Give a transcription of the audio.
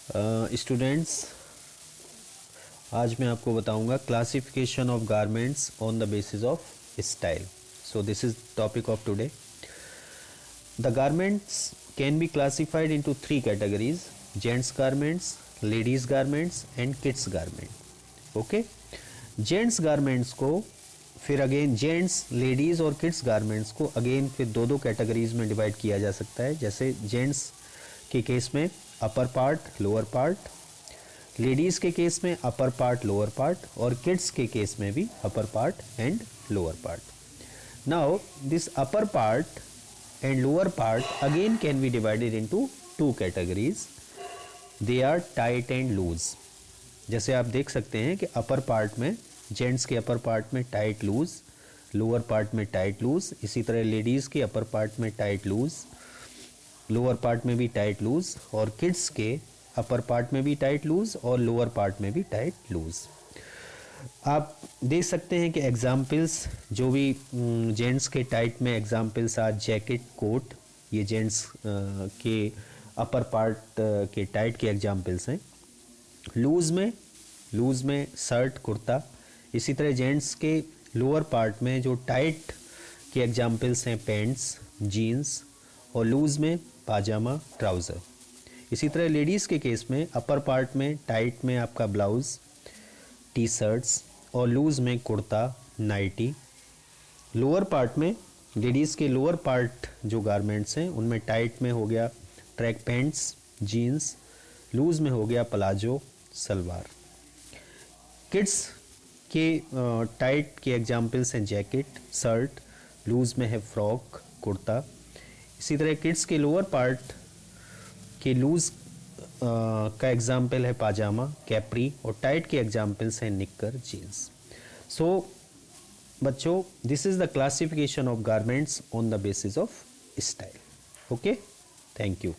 Students, आज मैं आपको बताऊंगा classification of garments on the basis of style. So this is topic of today. The garments can be classified into three categories: gents garments, ladies garments and kids garment. Okay, gents garments को फिर again gents, ladies और kids garments को again फिर दो categories में divide किया जा सकता है. जैसे जेंट्स के केस में upper part, lower part, ladies के केस में अपर पार्ट, लोअर पार्ट, और किड्स के केस में भी upper part and lower part. Now this upper part and lower part again can be divided into two categories. They are tight and loose. जैसे आप देख सकते हैं कि अपर पार्ट में, जेंट्स के अपर पार्ट में टाइट लूज, लोअर पार्ट में टाइट लूज. इसी तरह लेडीज़ के अपर पार्ट में टाइट लूज, लोअर पार्ट में भी टाइट लूज, और किड्स के अपर पार्ट में भी टाइट लूज और लोअर पार्ट में भी टाइट लूज. आप देख सकते हैं कि एग्जाम्पल्स जो भी जेंट्स के टाइट में एग्जाम्पल्स आज जैकेट, कोट, ये जेंट्स के अपर पार्ट के टाइट के एग्जाम्पल्स हैं. लूज में शर्ट, कुर्ता. इसी तरह जेंट्स के लोअर पार्ट में जो टाइट के एग्जाम्पल्स हैं पैंट्स, जीन्स, और लूज में पाजामा, ट्राउज़र. इसी तरह लेडीज़ के केस में अपर पार्ट में टाइट में आपका ब्लाउज़, टी शर्ट्स, और लूज में कुर्ता, नाइटी. लोअर पार्ट में लेडीज़ के लोअर पार्ट जो गारमेंट्स हैं उनमें टाइट में हो गया ट्रैक पैंट्स, जीन्स. लूज में हो गया प्लाजो, सलवार. किड्स के टाइट के एग्जाम्पल्स हैं जैकेट, शर्ट. लूज में है फ्रॉक, कुर्ता. इसी तरह किड्स के लोअर पार्ट के लूज का एग्जाम्पल है पाजामा, कैप्री, और टाइट के एग्जाम्पल्स हैं निक्कर, जीन्स. सो बच्चों, this is the classification of garments on the basis of style. Okay, thank you.